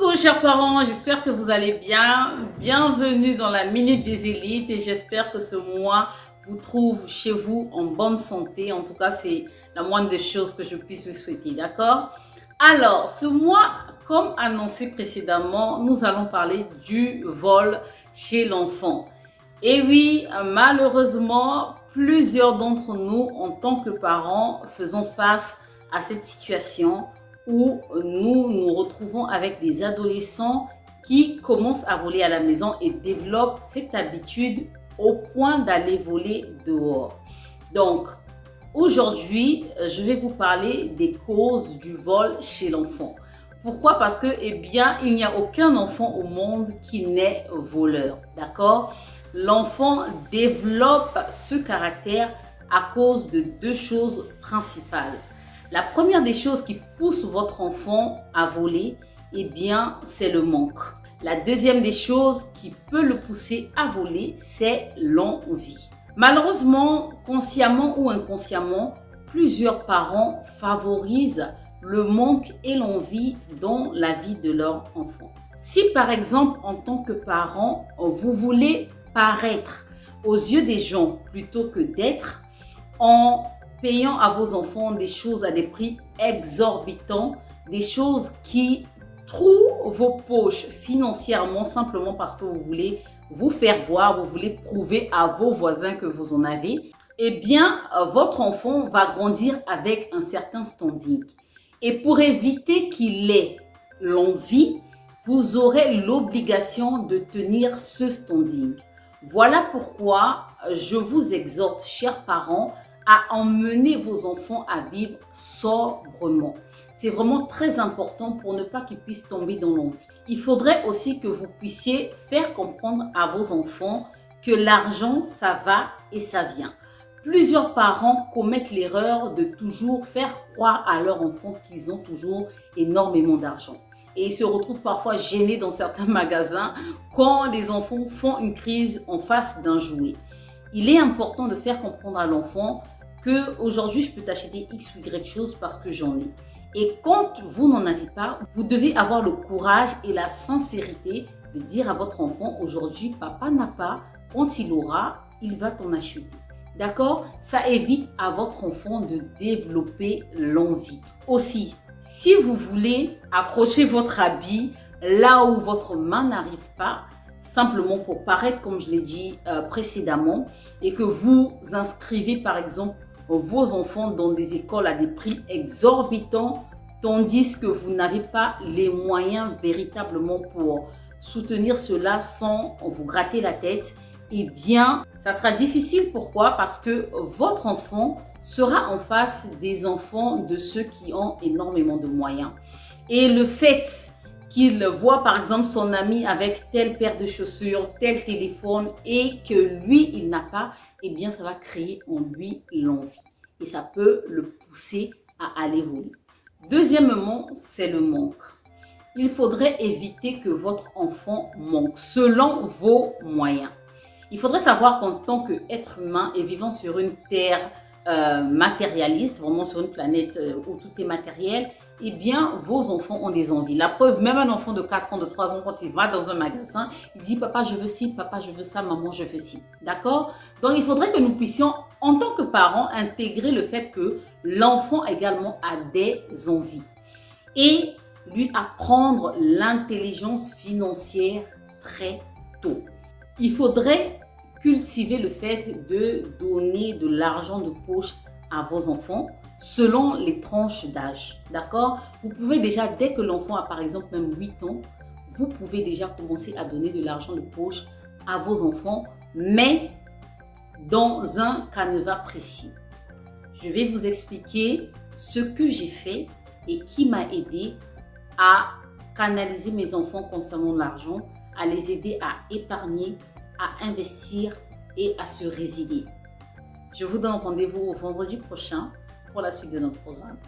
Coucou chers parents, j'espère que vous allez bien. Bienvenue dans la Minute des Élites et j'espère que ce mois vous trouve chez vous en bonne santé. En tout cas, c'est la moindre des choses que je puisse vous souhaiter, d'accord? Alors, ce mois, comme annoncé précédemment, nous allons parler du vol chez l'enfant. Et oui, malheureusement, plusieurs d'entre nous, en tant que parents, faisons face à cette situation où nous nous retrouvons avec des adolescents qui commencent à voler à la maison et développent cette habitude au point d'aller voler dehors. Donc, aujourd'hui, je vais vous parler des causes du vol chez l'enfant. Pourquoi? Parce que, eh bien, il n'y a aucun enfant au monde qui naît voleur, d'accord? L'enfant développe ce caractère à cause de deux choses principales. La première des choses qui pousse votre enfant à voler, eh bien, c'est le manque. La deuxième des choses qui peut le pousser à voler, c'est l'envie. Malheureusement, consciemment ou inconsciemment, plusieurs parents favorisent le manque et l'envie dans la vie de leur enfant. Si par exemple, en tant que parent, vous voulez paraître aux yeux des gens plutôt que d'être, en payant à vos enfants des choses à des prix exorbitants, des choses qui trouent vos poches financièrement simplement parce que vous voulez vous faire voir, vous voulez prouver à vos voisins que vous en avez, eh bien, votre enfant va grandir avec un certain standing. Et pour éviter qu'il ait l'envie, vous aurez l'obligation de tenir ce standing. Voilà pourquoi je vous exhorte, chers parents, à emmener vos enfants à vivre sobrement. C'est vraiment très important pour ne pas qu'ils puissent tomber dans l'envie. Il faudrait aussi que vous puissiez faire comprendre à vos enfants que l'argent, ça va et ça vient. Plusieurs parents commettent l'erreur de toujours faire croire à leurs enfants qu'ils ont toujours énormément d'argent. Et ils se retrouvent parfois gênés dans certains magasins quand les enfants font une crise en face d'un jouet. Il est important de faire comprendre à l'enfant qu'aujourd'hui, je peux t'acheter X ou Y chose parce que j'en ai. Et quand vous n'en avez pas, vous devez avoir le courage et la sincérité de dire à votre enfant, aujourd'hui, papa n'a pas, quand il aura, il va t'en acheter. D'accord? Ça évite à votre enfant de développer l'envie. Aussi, si vous voulez accrocher votre habit là où votre main n'arrive pas, simplement pour paraître, comme je l'ai dit précédemment, et que vous inscrivez par exemple vos enfants dans des écoles à des prix exorbitants, tandis que vous n'avez pas les moyens véritablement pour soutenir cela sans vous gratter la tête, eh bien, ça sera difficile. Pourquoi? Parce que votre enfant sera en face des enfants de ceux qui ont énormément de moyens. Et le fait qu'il voit par exemple son ami avec telle paire de chaussures, tel téléphone et que lui, il n'a pas, eh bien, ça va créer en lui l'envie. Et ça peut le pousser à aller voler. Deuxièmement, c'est le manque. Il faudrait éviter que votre enfant manque selon vos moyens. Il faudrait savoir qu'en tant qu'être humain et vivant sur une terre matérialiste, vraiment sur une planète où tout est matériel, eh bien, vos enfants ont des envies. La preuve, même un enfant de 4 ans, de 3 ans, quand il va dans un magasin, il dit « Papa, je veux ci, papa, je veux ça, maman, je veux ci. » D'accord? Donc, il faudrait que nous puissions, en tant que parents, intégrer le fait que l'enfant également a des envies. Et lui apprendre l'intelligence financière très tôt. Il faudrait cultiver le fait de donner de l'argent de poche à vos enfants selon les tranches d'âge. D'accord? Vous pouvez déjà, dès que l'enfant a par exemple même 8 ans, vous pouvez déjà commencer à donner de l'argent de poche à vos enfants, mais dans un canevas précis. Je vais vous expliquer ce que j'ai fait et qui m'a aidé à canaliser mes enfants concernant l'argent, à les aider à épargner, à investir et à se résilier. Je vous donne rendez-vous au vendredi prochain pour la suite de notre programme.